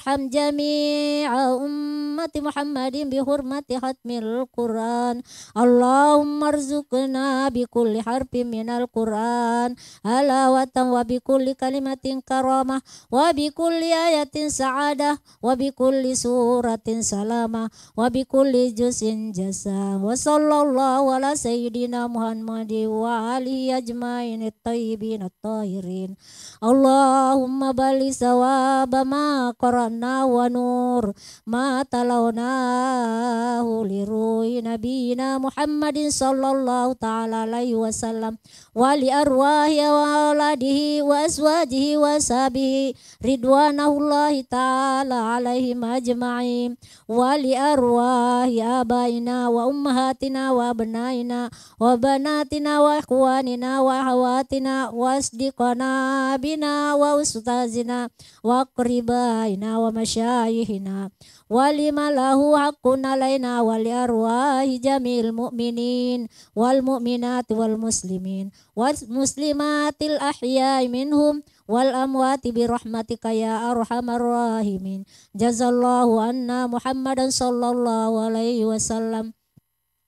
ارحم جميع أمة محمد بحرمة ختم القرآن. اللهم ارزقنا بكل حرف من القرآن حلاوة وبكل كلمة كرامة وبكل آية سعادة وبكل سورة سلامة وبكل جزء جزاء. وصلى الله على سيدنا محمد وآله أجمعين الطيبين الطاهرين. اللهم بلغ ثواب ما قرأنا ونور ما تلوناه لروح نبينا محمد صلى الله تعالى عليه وسلم ولأرواح أولاده وأزواجه وأصحابه رضوان الله تعالى عليهم أجمعين ولأرواح آبائنا وأمهاتنا وأبنائنا وبناتنا وإخواننا وأخواتنا وأصدقائنا بنا وأستاذنا وأقربائنا ومشايخنا ولما له حق علينا ولأرواح جميع المؤمنين والمؤمنات والمسلمين والمسلمات الأحياء منهم والأموات برحمتك يا أرحم الراحمين. جزا الله عنا محمدا صلى الله عليه وسلم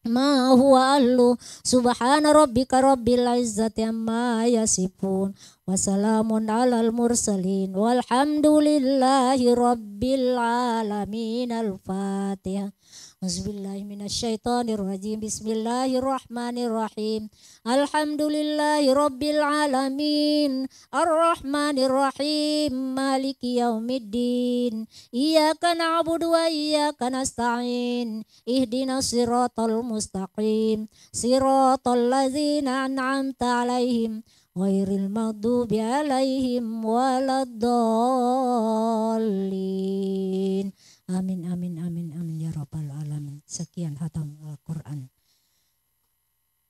ما هو أهله. سبحان ربك رب العزة عما يصفون وسلام على المرسلين والحمد لله رب العالمين. الفاتحة. أعوذ بالله من الشيطان الرجيم. بسم الله الرحمن الرحيم. الحمد لله رب العالمين الرحمن الرحيم مالك يوم الدين إياك نعبد وإياك نستعين اهدنا الصراط المستقيم صراط الذين أنعمت عليهم غير المغضوب عليهم ولا الضالين. Amin amin amin amin ya rabbal alamin. Sekian hatam Al-Quran.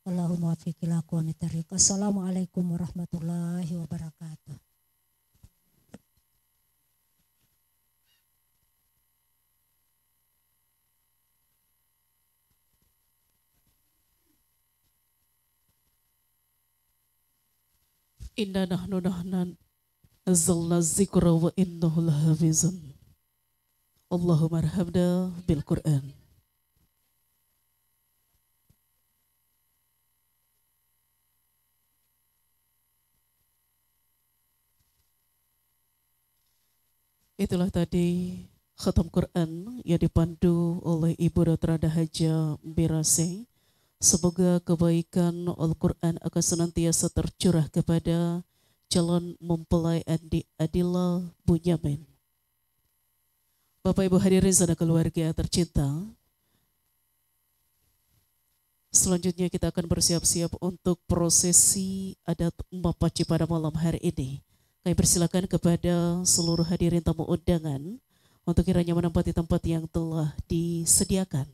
Allahumma wafiqil aqwamit thariq. Assalamualaikum warahmatullahi wabarakatuh. Inna nahnu nazzalna dzikra wa innahu lahafizun. Allahumma arhamna bil Qur'an. Itulah tadi khatam Quran yang dipandu oleh Ibu Dr. Haja Birase. Semoga kebaikan Al-Quran akan senantiasa tercurah kepada calon mempelai Andi Adila Bunyamin. Bapak Ibu hadirin saudara keluarga tercinta, selanjutnya kita akan bersiap-siap untuk prosesi adat Mapaci pada malam hari ini. Kami persilakan kepada seluruh hadirin tamu undangan untuk kiranya menempati tempat yang telah disediakan.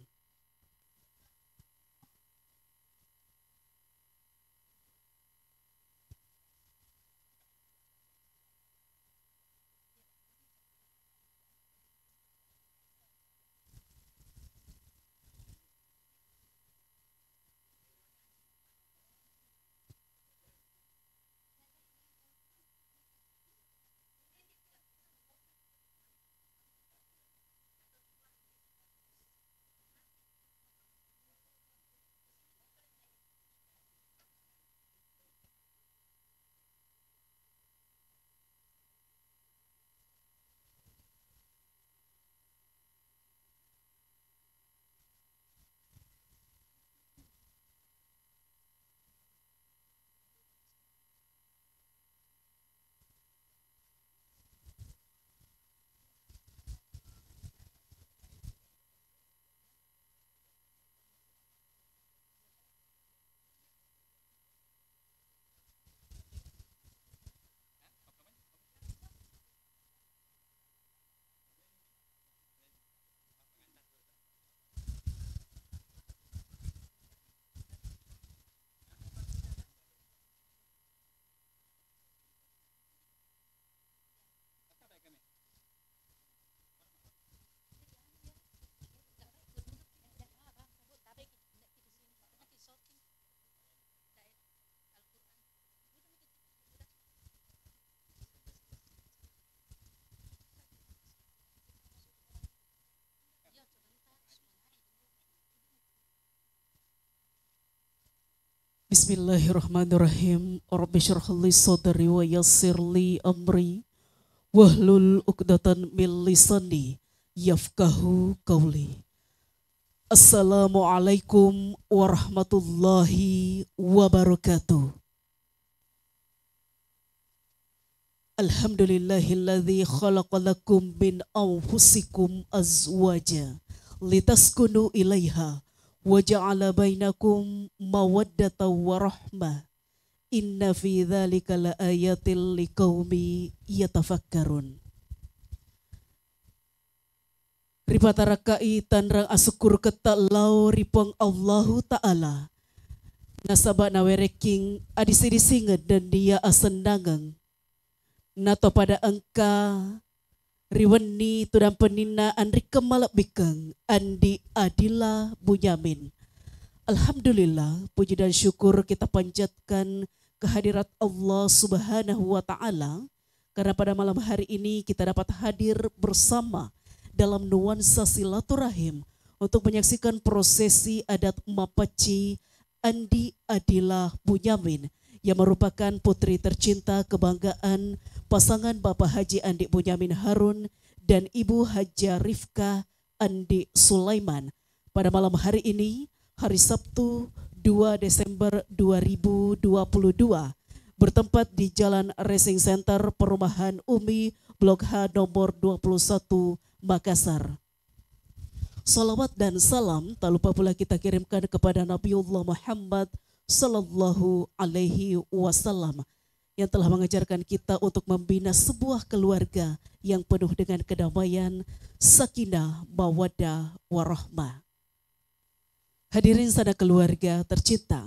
Bismillahirrahmanirrahim. Rabbi syrah li sadri wa yassir li amri wahlul 'uqdatan min lisani yafqahu qawli. Assalamualaikum warahmatullahi wabarakatuh. Alhamdulillahilladzi khalaqa lakum min anfusikum azwaja litaskunu ilaiha wa ja'ala bainakum mawaddatan wa rahmah. Inna fi dzalika laayatil liqaumi yatafakkarun. Ripata rakai tanrang asukur ketalau ripang Allahu Ta'ala. Nasaba nawereking adisirisinga dan dia asendangang. Nato pada engka riwani tudang penina andri kemalak bikeng andi adila bunyamin. Alhamdulillah, puji dan syukur kita panjatkan kehadirat Allah Subhanahu wa Ta'ala, karena pada malam hari ini kita dapat hadir bersama dalam nuansa silaturahim untuk menyaksikan prosesi adat Mapaci Andi Adila Bunyamin yang merupakan putri tercinta kebanggaan pasangan Bapak Haji Andi Bunyamin Harun dan Ibu Haja Rifka Andi Sulaiman pada malam hari ini, hari Sabtu 2 Desember 2022, bertempat di Jalan Racing Center Perumahan Umi Blok H nomor 21 Makassar. Salawat dan salam tak lupa pula kita kirimkan kepada Nabiullah Muhammad Sallallahu Alaihi Wasallam yang telah mengajarkan kita untuk membina sebuah keluarga yang penuh dengan kedamaian, sakinah, mawaddah, warahmah. Hadirin sanak keluarga tercinta,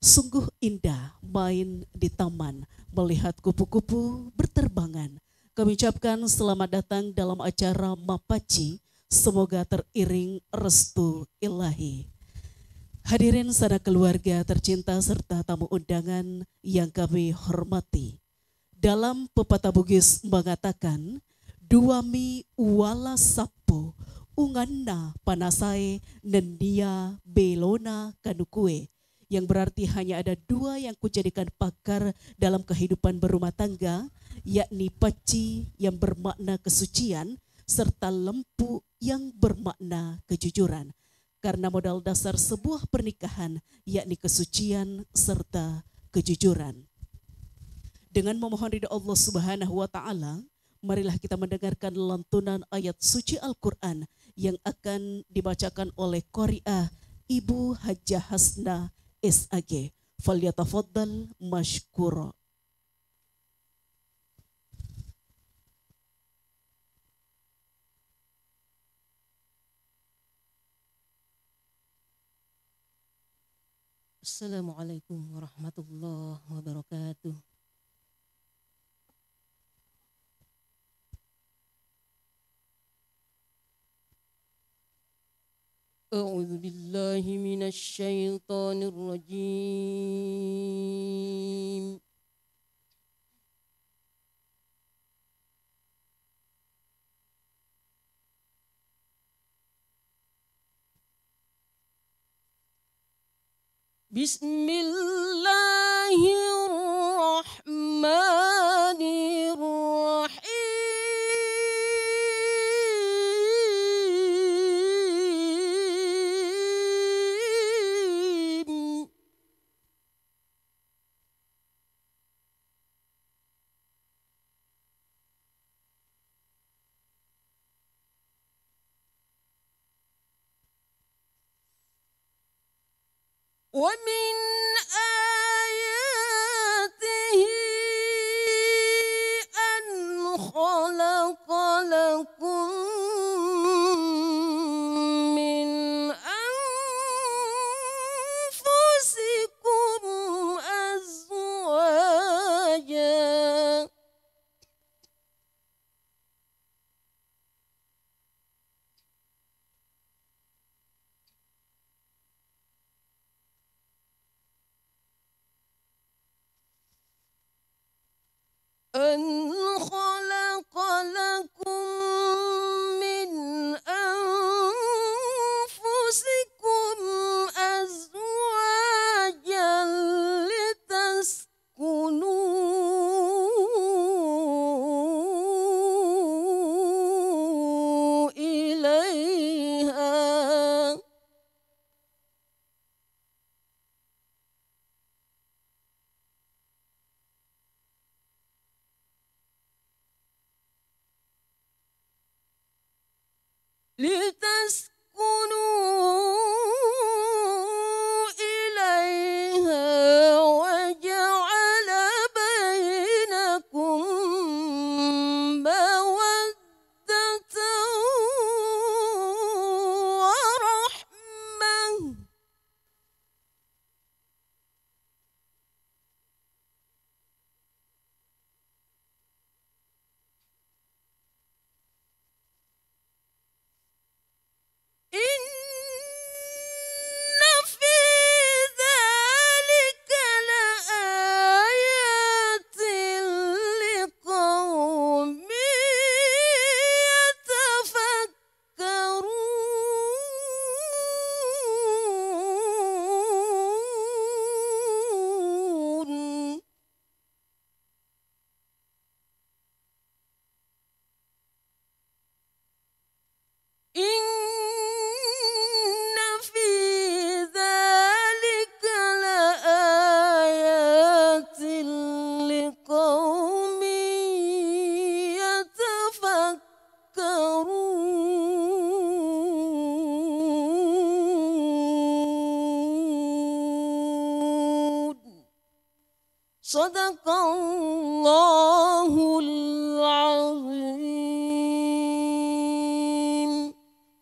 sungguh indah main di taman melihat kupu-kupu berterbangan. Kami ucapkan selamat datang dalam acara Mapaci, semoga teriring restu ilahi. Hadirin sanak keluarga tercinta serta tamu undangan yang kami hormati. Dalam pepatah Bugis mengatakan, duami wala sapo unganna panasai nendia belona kanukue, yang berarti hanya ada dua yang kujadikan pakar dalam kehidupan berumah tangga, yakni paci yang bermakna kesucian serta lempu yang bermakna kejujuran. Karena modal dasar sebuah pernikahan yakni kesucian serta kejujuran. Dengan memohon ridha Allah Subhanahu wa Ta'ala, marilah kita mendengarkan lantunan ayat suci Al-Quran yang akan dibacakan oleh Qari'ah Ibu Hajah Hasna SAG. Falyatafaddal mashkura. Assalamualaikum warahmatullahi wabarakatuh. A'udzu billahi minasy syaithanir rajim. Bismillahirrahmanirrahim. ومن آياته أن خلق لكم من أنفسكم أزواجا أن خلق لكم من أنفسكم أزواجا لتسكنوا إليها وجعل بينكم مودة ورحمة إن في ذلك لآيات لقوم يتفكرون إن في ذلك لآيات لقوم يتفكرون صدق الله العظيم.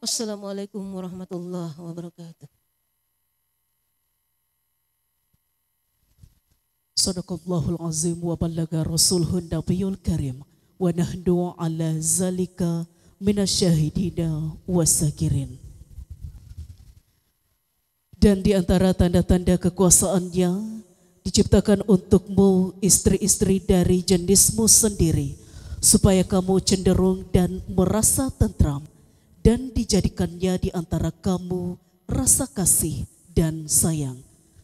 Assalamualaikum warahmatullahi wabarakatuh. Sadaqallahul azim wa ballaga rasulhun nabiyul karim wa nahnu ala zalika minasyahidina wasakirin. Dan di antara tanda-tanda kekuasaannya diciptakan untukmu istri-istri dari jenismu sendiri supaya kamu cenderung dan merasa tentram, dan dijadikannya di antara kamu rasa kasih dan sayang.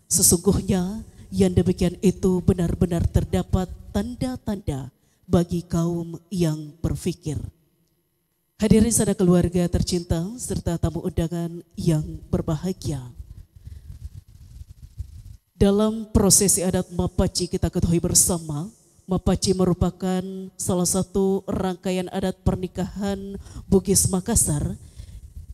Sesungguhnya yang demikian itu benar-benar terdapat tanda-tanda bagi kaum yang berfikir. Hadirin saudara keluarga tercinta serta tamu undangan yang berbahagia. Dalam prosesi adat Mapaci kita ketahui bersama, Mapaci merupakan salah satu rangkaian adat pernikahan Bugis Makassar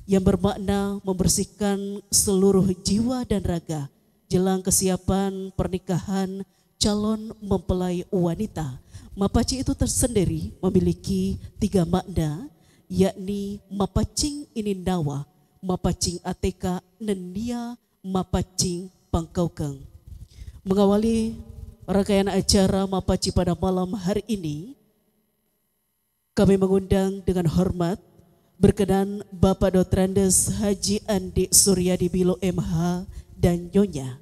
yang bermakna membersihkan seluruh jiwa dan raga jelang kesiapan pernikahan calon mempelai wanita. Mapaci itu tersendiri memiliki 3 makna, yakni Mapacing Inindawa, Mapacing Ateka, Nenia, Mapacing Pangkaukeng. Mengawali rangkaian acara Mapaci pada malam hari ini, kami mengundang dengan hormat berkenan Bapak Dr. Andes Haji Andi Suryadi Bilo MH dan Nyonya.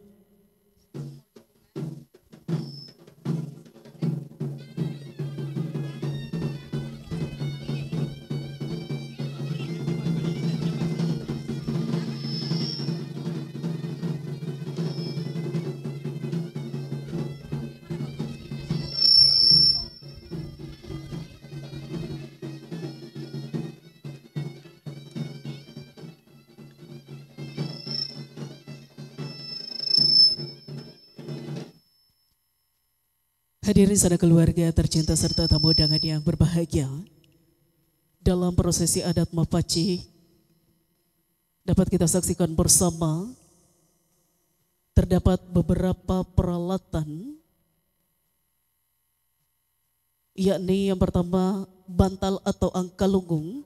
Hadirin saudara keluarga tercinta serta tamu undangan yang berbahagia, dalam prosesi adat Mapaci dapat kita saksikan bersama terdapat beberapa peralatan, yakni yang pertama bantal atau angkalunggung,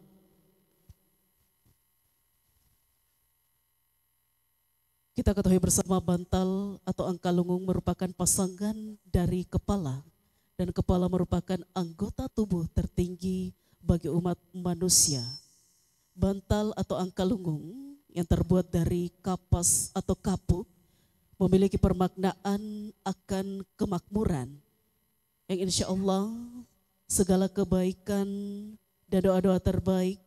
kita ketahui bersama bantal atau angkalunggung merupakan pasangan dari kepala, dan kepala merupakan anggota tubuh tertinggi bagi umat manusia. Bantal atau angkalunggung yang terbuat dari kapas atau kapuk memiliki permaknaan akan kemakmuran, yang insya Allah segala kebaikan dan doa-doa terbaik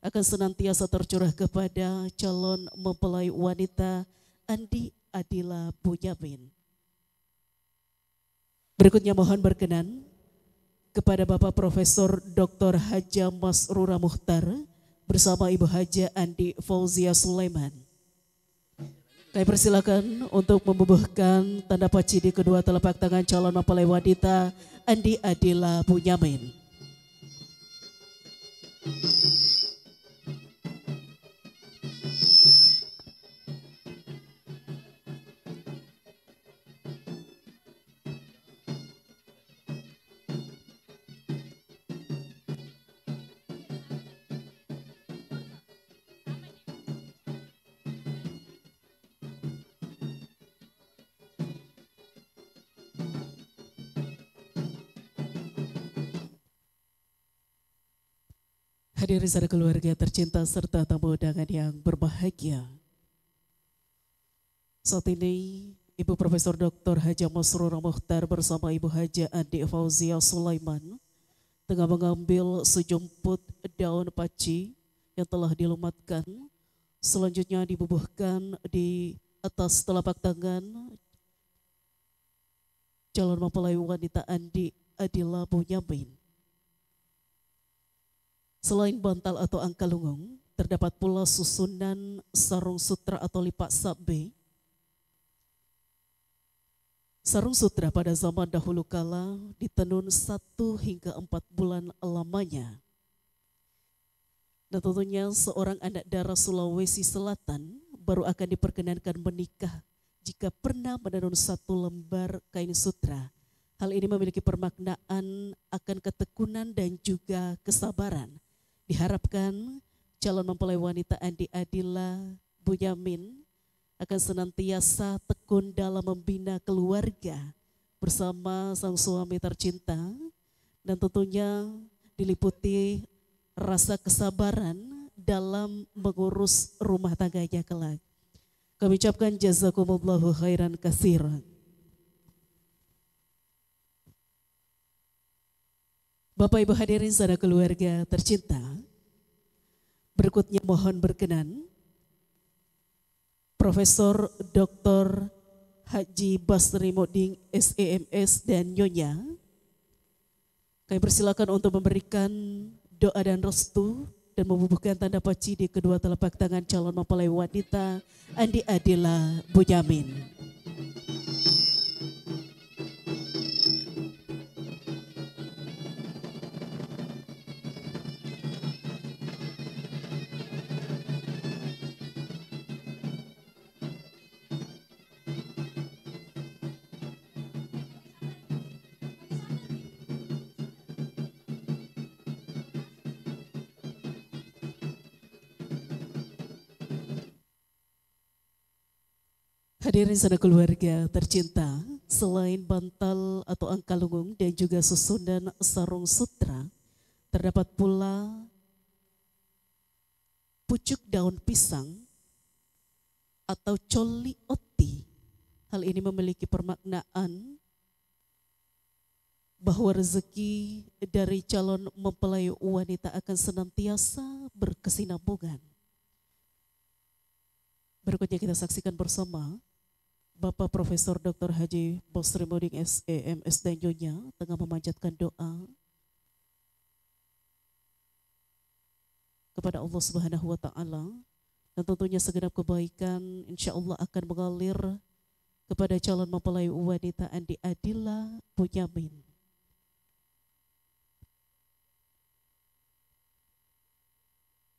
akan senantiasa tercurah kepada calon mempelai wanita Andi Adila Bunyamin. Berikutnya mohon berkenan kepada Bapak Profesor Dr. Haja Masrura Muhtar bersama Ibu Haja Andi Fauzia Sulaiman. Kami persilakan untuk membubuhkan tanda paci di kedua telapak tangan calon mempelai wanita Andi Adila Bunyamin. Hadirin saudara keluarga tercinta serta tamu undangan yang berbahagia. Saat ini Ibu Profesor Dr. Haja Masrur Mukhtar bersama Ibu Haja Andi Fauzia Sulaiman tengah mengambil sejumput daun paci yang telah dilumatkan. Selanjutnya dibubuhkan di atas telapak tangan calon mempelai wanita Andi Adila Bunyamin. Selain bantal atau angkalunggung, terdapat pula susunan sarung sutra atau lipak sabbe. Sarung sutra pada zaman dahulu kala ditenun 1 hingga 4 bulan lamanya. Dan tentunya seorang anak darah Sulawesi Selatan baru akan diperkenankan menikah jika pernah menenun 1 lembar kain sutra. Hal ini memiliki permaknaan akan ketekunan dan juga kesabaran. Diharapkan calon mempelai wanita Andi Adila Bunyamin akan senantiasa tekun dalam membina keluarga bersama sang suami tercinta dan tentunya diliputi rasa kesabaran dalam mengurus rumah tangganya kelak. Kami ucapkan jazakumullahu khairan katsiran. Bapak Ibu hadirin saudara keluarga tercinta, berikutnya mohon berkenan Profesor Dr. Haji Basri Moding SEMS dan Nyonya, kami persilakan untuk memberikan doa dan restu dan membubuhkan tanda paci di kedua telapak tangan calon mempelai wanita Andi Adila Bunyamin. Hadirin saudara keluarga tercinta, selain bantal atau angkalunggung dan juga susunan sarung sutra, terdapat pula pucuk daun pisang atau coli oti. Hal ini memiliki permaknaan bahwa rezeki dari calon mempelai wanita akan senantiasa berkesinambungan. Berikutnya kita saksikan bersama Bapak Profesor Dr. Haji Basri Moding SEMS dan Nyonya tengah memanjatkan doa kepada Allah Subhanahu wa Ta'ala, dan tentunya segenap kebaikan insya Allah akan mengalir kepada calon mempelai wanita Andi Adila Bunyamin.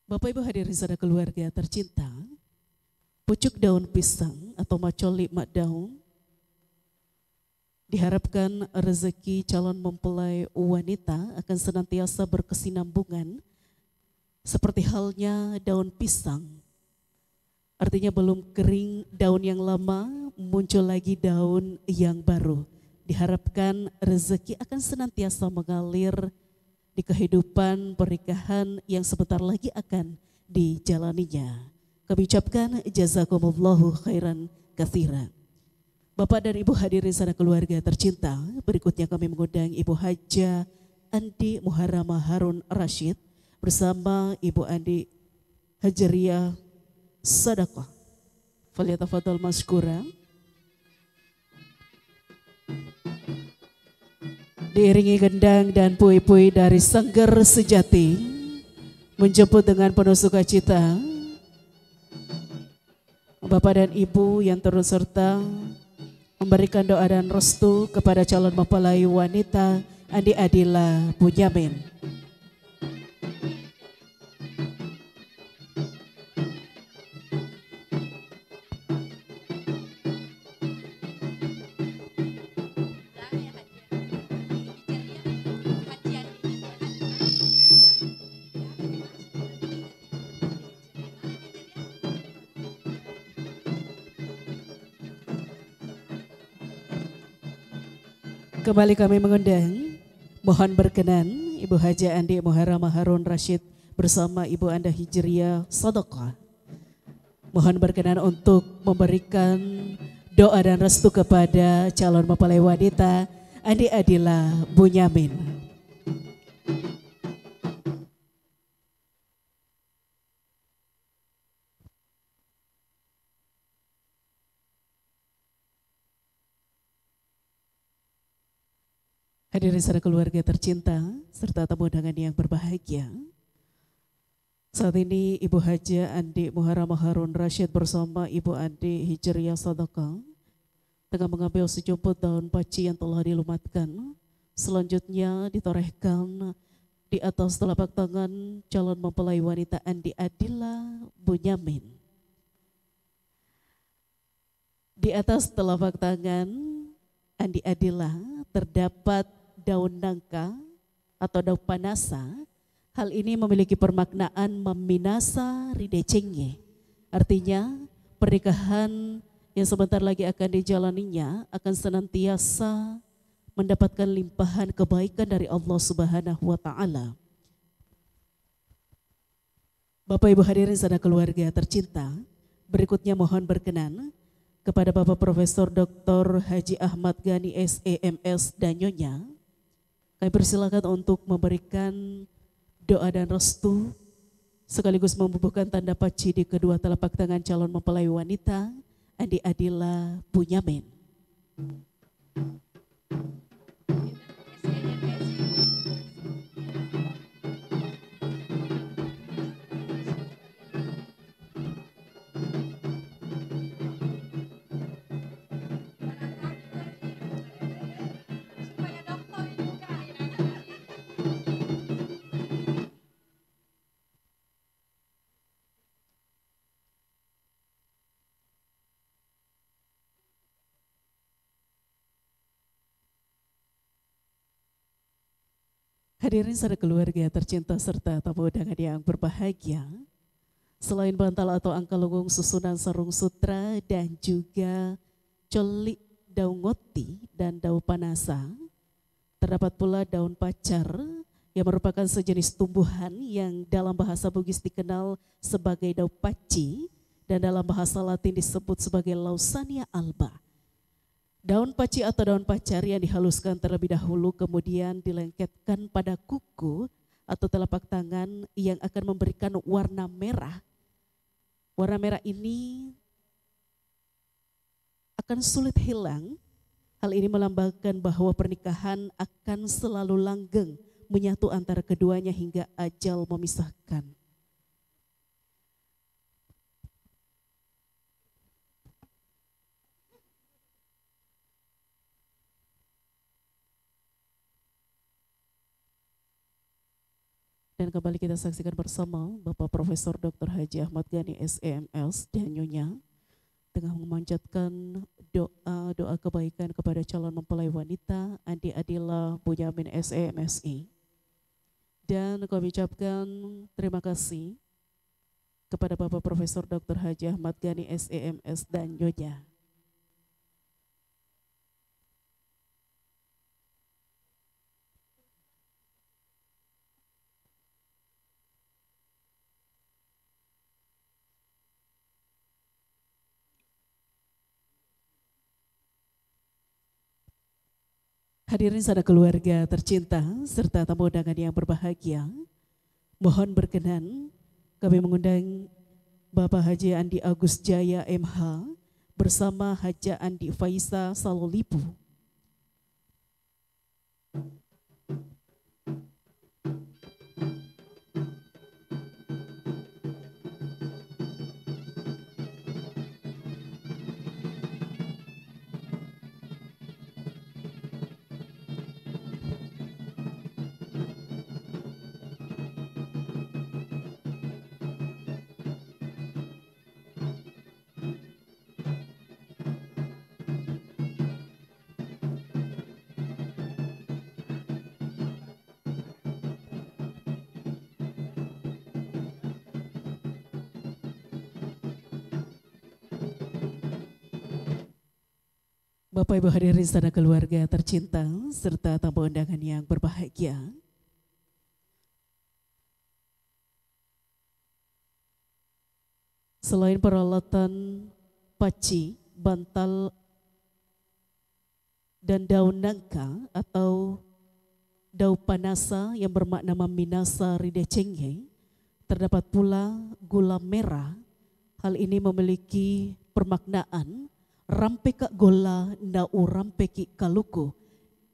Bapak Ibu hadirin saudara keluarga tercinta, pucuk daun pisang atau macoli mak daun diharapkan rezeki calon mempelai wanita akan senantiasa berkesinambungan seperti halnya daun pisang. Artinya belum kering daun yang lama, muncul lagi daun yang baru. Diharapkan rezeki akan senantiasa mengalir di kehidupan pernikahan yang sebentar lagi akan dijalaninya. Kami ucapkan jazakumullahu khairan katsiran. Bapak dan Ibu hadirin saudara keluarga tercinta, berikutnya kami mengundang Ibu Haja Andi Muharramah Harun Rashid bersama Ibu Andi Hajaria Sadaqah. Falyatafadhal masykura. Diiringi gendang dan puai-puai dari Sanggar Sejati menjemput dengan penuh sukacita Bapak dan Ibu yang turut serta memberikan doa dan restu kepada calon mempelai wanita Andi Adila Bunyamin. Kembali kami mengundang, mohon berkenan Ibu Haja Andi Muharramah Harun Rashid bersama Ibu Anda Hijriah Sadaqah. Mohon berkenan untuk memberikan doa dan restu kepada calon mempelai wanita Andi Adila Bunyamin. Hadirin saudara keluarga tercinta serta tamu undangan yang berbahagia. Saat ini Ibu Haja Andi Muharamah Harun Rashid bersama Ibu Andi Hijriah Sadaqah tengah mengambil sejumput daun paci yang telah dilumatkan. Selanjutnya ditorehkan di atas telapak tangan calon mempelai wanita Andi Adila Bunyamin. Di atas telapak tangan Andi Adila terdapat daun nangka atau daun panasa. Hal ini memiliki permaknaan meminasa ridecenge. Artinya pernikahan yang sebentar lagi akan dijalaninya akan senantiasa mendapatkan limpahan kebaikan dari Allah Subhanahu wa taala. Bapak Ibu hadirin saudara keluarga tercinta, berikutnya mohon berkenan kepada Bapak Profesor Dr. Haji Ahmad Ghani SEMS dan Nyonya. Kami persilakan untuk memberikan doa dan restu sekaligus membubuhkan tanda paci di kedua telapak tangan calon mempelai wanita Andi Adila Bunyamin. Hadirin saudara keluarga tercinta serta tamu undangan yang berbahagia. Selain bantal atau angka lunggung susunan sarung sutra dan juga colik daun ngoti dan daun panasa, terdapat pula daun pacar yang merupakan sejenis tumbuhan yang dalam bahasa Bugis dikenal sebagai daun paci dan dalam bahasa Latin disebut sebagai Lausania alba. Daun paci atau daun pacar yang dihaluskan terlebih dahulu kemudian dilengketkan pada kuku atau telapak tangan yang akan memberikan warna merah. Warna merah ini akan sulit hilang. Hal ini melambangkan bahwa pernikahan akan selalu langgeng menyatu antara keduanya hingga ajal memisahkan. Dan kembali kita saksikan bersama Bapak Profesor Dr. Haji Ahmad Ghani SEMS dan Nyonya tengah memanjatkan doa kebaikan kepada calon mempelai wanita Andi Adila Bunyamin SEMSI. Dan kami ucapkan terima kasih kepada Bapak Profesor Dr. Haji Ahmad Ghani SEMS dan Nyonya. Hadirin saudara keluarga tercinta serta tamu undangan yang berbahagia, mohon berkenan kami mengundang Bapak Haji Andi Agus Jaya MH bersama Haja Andi Faisa Salolipu. Bapak Ibu hadirin saudara keluarga tercinta serta tamu undangan yang berbahagia. Selain peralatan paci, bantal, dan daun nangka atau daun panasa yang bermakna meminasa ride cenghe, terdapat pula gula merah. Hal ini memiliki permaknaan rampeka gola nau rampeki kaluku,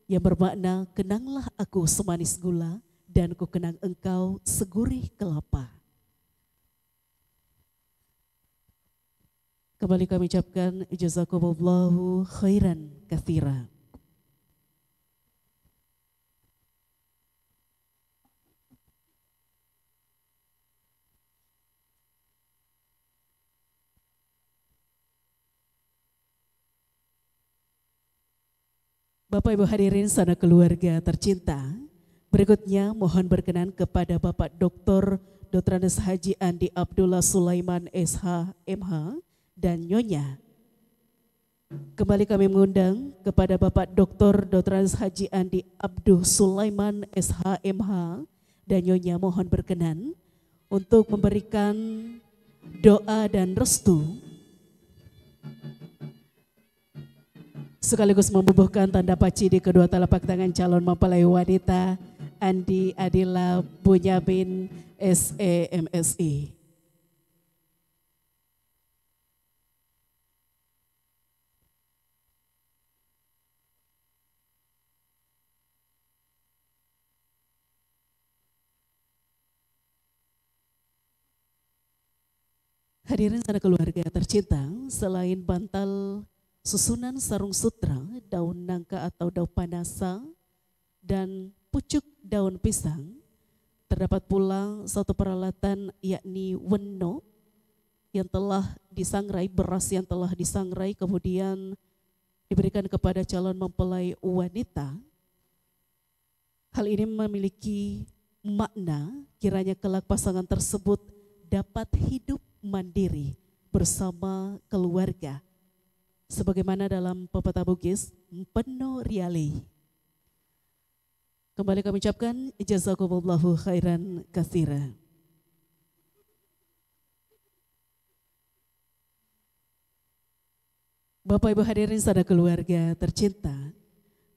yang bermakna kenanglah aku semanis gula dan ku kenang engkau segurih kelapa. Kembali kami ucapkan jazakumullahu khairan katsira. Bapak Ibu hadirin sanak keluarga tercinta, berikutnya mohon berkenan kepada Bapak Dr. Drs. Haji Andi Abdullah Sulaiman SH MH dan Nyonya. Kembali kami mengundang kepada Bapak Dr. Drs. Haji Andi Abdul Sulaiman SH MH dan Nyonya, mohon berkenan untuk memberikan doa dan restu sekaligus membubuhkan tanda paci di kedua telapak tangan calon mempelai wanita Andi Adila Bunyamin SEMSI. Hadirin sanak keluarga tercinta, selain bantal susunan sarung sutra, daun nangka atau daun panasa, dan pucuk daun pisang, terdapat pula satu peralatan yakni weno yang telah disangrai, beras yang telah disangrai kemudian diberikan kepada calon mempelai wanita. Hal ini memiliki makna kiranya kelak pasangan tersebut dapat hidup mandiri bersama keluarga, sebagaimana dalam pepatah Bugis, Mpeno Riali. Kembali kami ucapkan jazakumullahu khairan katsira. Bapak Ibu hadirin sanak keluarga tercinta,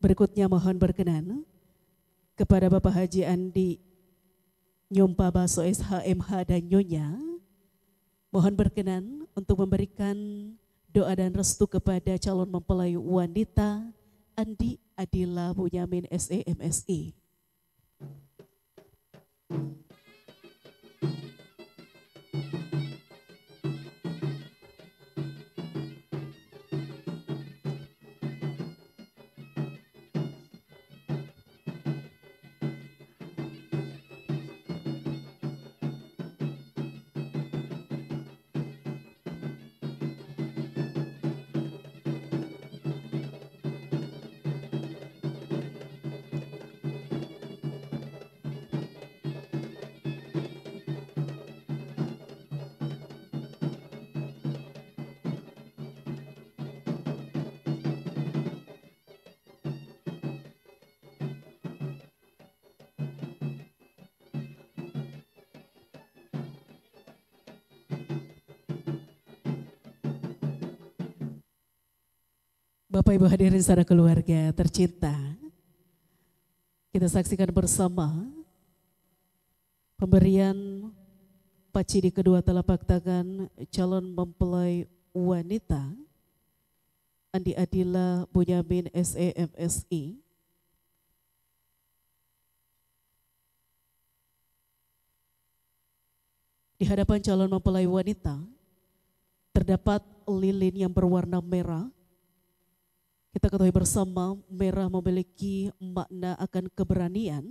berikutnya mohon berkenan kepada Bapak Haji Andi Nyompa Baso SHMH dan Nyonya, mohon berkenan untuk memberikan doa dan restu kepada calon mempelai wanita Andi Adila Bunyamin SEMSI. Bapak Ibu hadirin sanak keluarga tercinta, kita saksikan bersama pemberian paci di kedua telapak tangan calon mempelai wanita Andi Adila Bunyamin SEMSI. Di hadapan calon mempelai wanita terdapat lilin yang berwarna merah. Kita ketahui bersama merah memiliki makna akan keberanian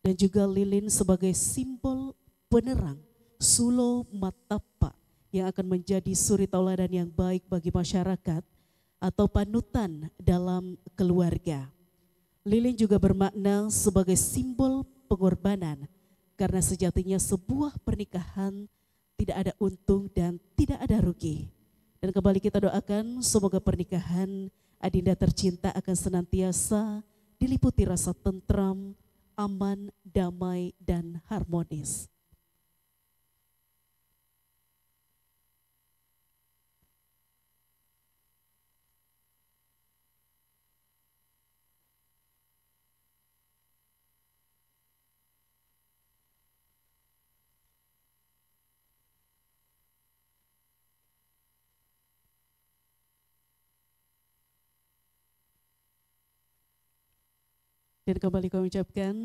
dan juga lilin sebagai simbol penerang sulo matapa yang akan menjadi suri tauladan yang baik bagi masyarakat atau panutan dalam keluarga. Lilin juga bermakna sebagai simbol pengorbanan karena sejatinya sebuah pernikahan tidak ada untung dan tidak ada rugi. Dan kembali kita doakan semoga pernikahan adinda tercinta akan senantiasa diliputi rasa tentram, aman, damai, dan harmonis. Dan kembali kami ucapkan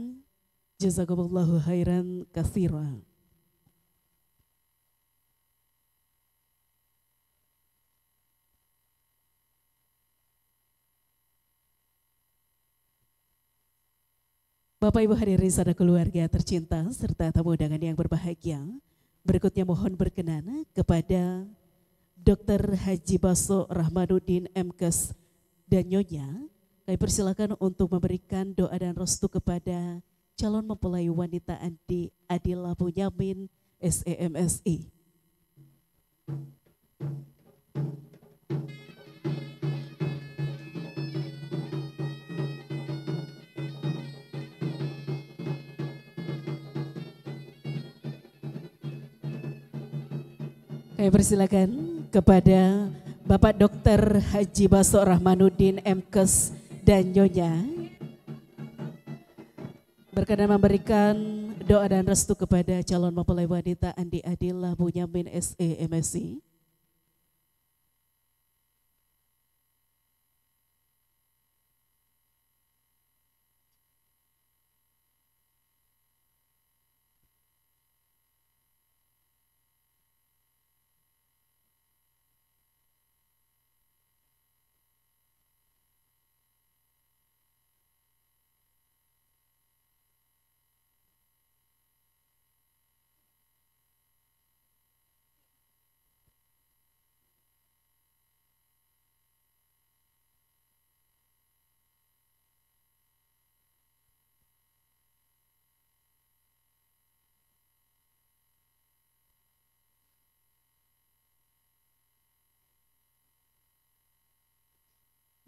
jazakumullahu khairan katsira. Bapak Ibu hadirin saudara keluarga tercinta serta tamu undangan yang berbahagia, berikutnya mohon berkenan kepada Dr. Haji Baso Rahmanuddin MKes dan Nyonya, kami persilakan untuk memberikan doa dan restu kepada calon mempelai wanita Andi Adila Bunyamin SEMSI. Kami persilakan kepada Bapak Dr. Haji Baso Rahmanuddin MKes dan Nyonya berkenan memberikan doa dan restu kepada calon mempelai wanita Andi Adila Bunyamin SEMSI.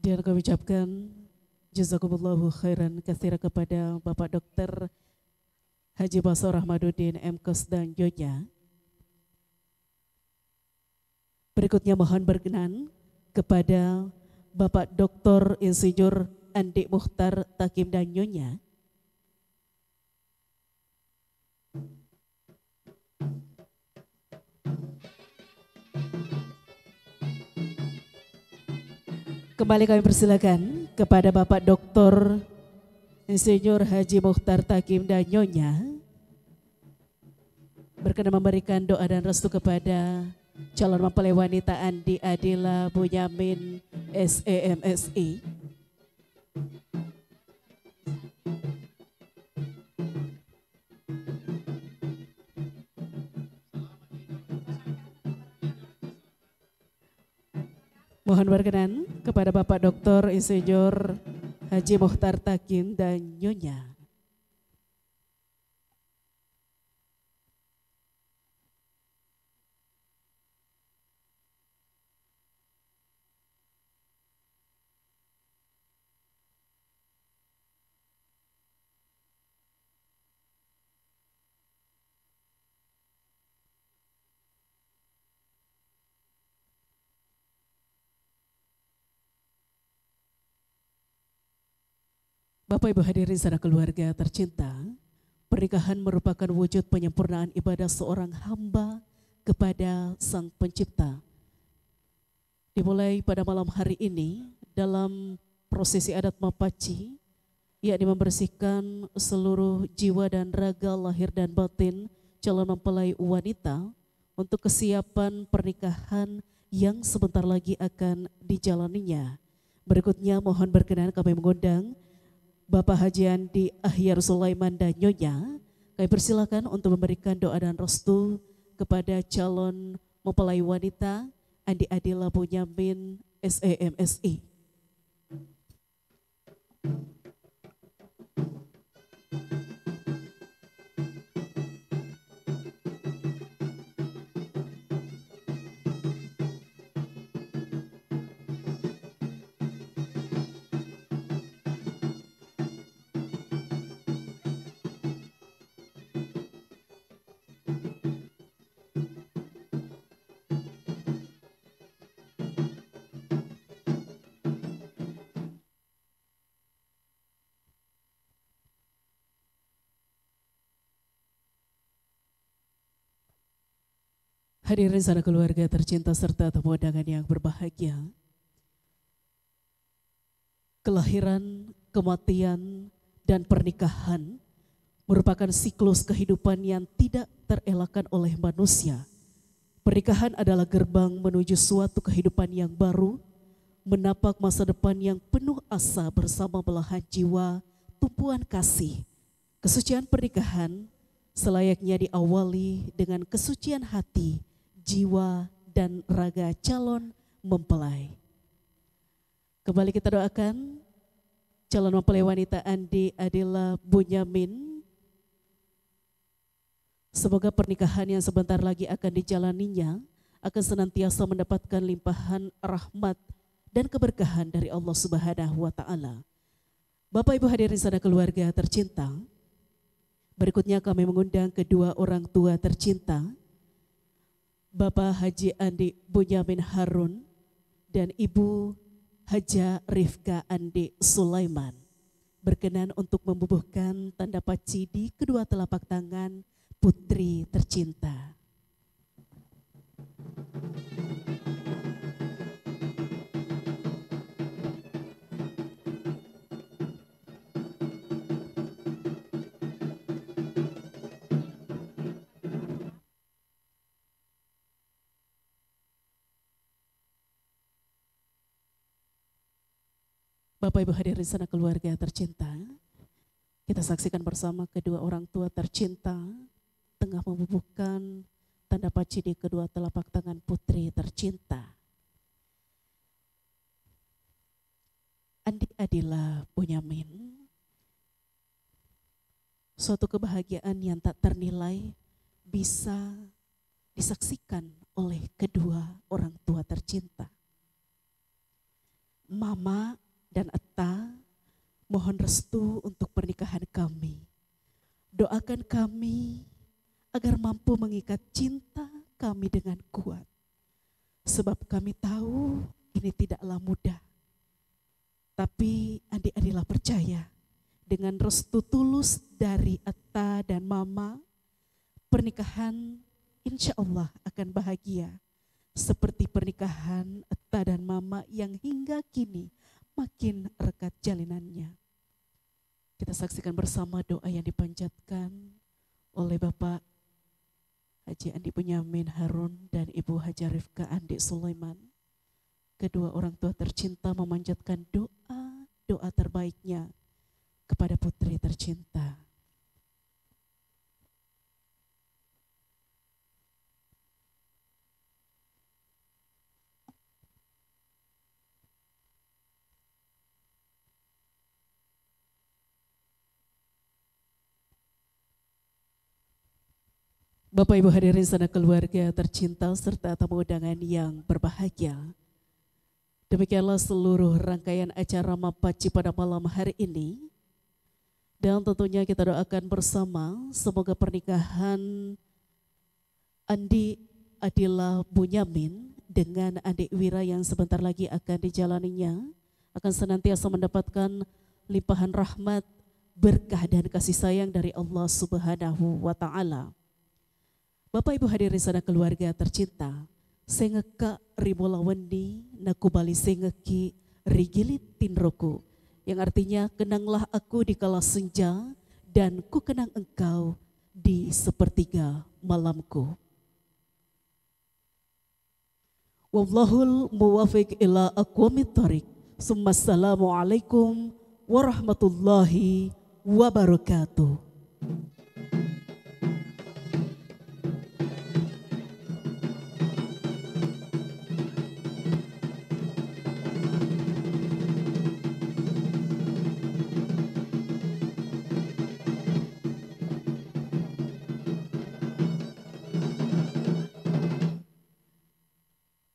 Dan kami ucapkan jazakumullahu khairan katsira kepada Bapak Dr. Haji Baso Rahmanuddin MKes dan Nyonya. Berikutnya mohon berkenan kepada Bapak Dr. Insinyur Andi Mukhtar Takim dan Nyonya. Kembali kami persilakan kepada Bapak Dr. Insinyur Haji Mukhtar Takim dan Nyonya berkenan memberikan doa dan restu kepada calon mempelai wanita Andi Adila Bunyamin SEMSI. Mohon berkenan kepada Bapak Dr. Insinyur Haji Mukhtar Takim dan Nyonya. Bapak Ibu hadirin saudara keluarga tercinta, pernikahan merupakan wujud penyempurnaan ibadah seorang hamba kepada Sang Pencipta. Dimulai pada malam hari ini dalam prosesi adat Mapaci, yakni membersihkan seluruh jiwa dan raga lahir dan batin calon mempelai wanita untuk kesiapan pernikahan yang sebentar lagi akan dijalaninya. Berikutnya mohon berkenan kami mengundang Bapak Haji Andi Ahyar Sulaiman dan Nyonya, kami persilakan untuk memberikan doa dan restu kepada calon mempelai wanita Andi Adila Bunyamin SEMSI. Hadirin saudara keluarga tercinta serta tamu undangan yang berbahagia. Kelahiran, kematian, dan pernikahan merupakan siklus kehidupan yang tidak terelakkan oleh manusia. Pernikahan adalah gerbang menuju suatu kehidupan yang baru, menapak masa depan yang penuh asa bersama belahan jiwa, tumpuan kasih. Kesucian pernikahan selayaknya diawali dengan kesucian hati, jiwa, dan raga calon mempelai. Kembali kita doakan calon mempelai wanita Andi Adila Bunyamin. Semoga pernikahan yang sebentar lagi akan dijalaninya akan senantiasa mendapatkan limpahan rahmat dan keberkahan dari Allah Subhanahu wa Ta'ala. Bapak Ibu hadirin saudara keluarga tercinta, berikutnya kami mengundang kedua orang tua tercinta, Bapak Haji Andi Bunyamin Harun dan Ibu Haja Rifka Andi Sulaiman, berkenan untuk membubuhkan tanda paci di kedua telapak tangan putri tercinta. Bapak Ibu hadirin saudara keluarga tercinta, kita saksikan bersama kedua orang tua tercinta tengah membubuhkan tanda paci di kedua telapak tangan putri tercinta. Andi Adila Bunyamin, suatu kebahagiaan yang tak ternilai bisa disaksikan oleh kedua orang tua tercinta. Mama dan Etta mohon restu untuk pernikahan kami. Doakan kami agar mampu mengikat cinta kami dengan kuat. Sebab kami tahu ini tidaklah mudah. Tapi Andi Adila percaya dengan restu tulus dari Etta dan Mama, pernikahan insya Allah akan bahagia. Seperti pernikahan Etta dan Mama yang hingga kini makin rekat jalinannya. Kita saksikan bersama doa yang dipanjatkan oleh Bapak Haji Andi Bunyamin Harun dan Ibu Haja Rifka Andi Sulaiman. Kedua orang tua tercinta memanjatkan doa terbaiknya kepada putri tercinta. Bapak Ibu hadirin saudara keluarga tercinta serta tamu undangan yang berbahagia. Demikianlah seluruh rangkaian acara Mapaci pada malam hari ini. Dan tentunya kita doakan bersama semoga pernikahan Andi Adila Bunyamin dengan Adik Wira yang sebentar lagi akan dijalaninya akan senantiasa mendapatkan limpahan rahmat, berkah dan kasih sayang dari Allah Subhanahu wa Ta'ala. Bapak Ibu hadirin saudara keluarga tercinta, sengeka ribolawendi nakubali sengeki rigilit tinroku, yang artinya kenanglah aku di kala senja dan ku kenang engkau di sepertiga malamku. Wallahul muwafiq ila aqwamit thoriq. Assalamualaikum warahmatullahi wabarakatuh.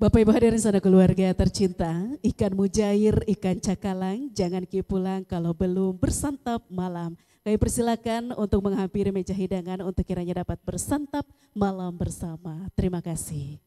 Bapak Ibu hadirin saudara keluarga tercinta, ikan mujair, ikan cakalang, jangan pulang kalau belum bersantap malam. Kami persilakan untuk menghampiri meja hidangan untuk kiranya dapat bersantap malam bersama. Terima kasih.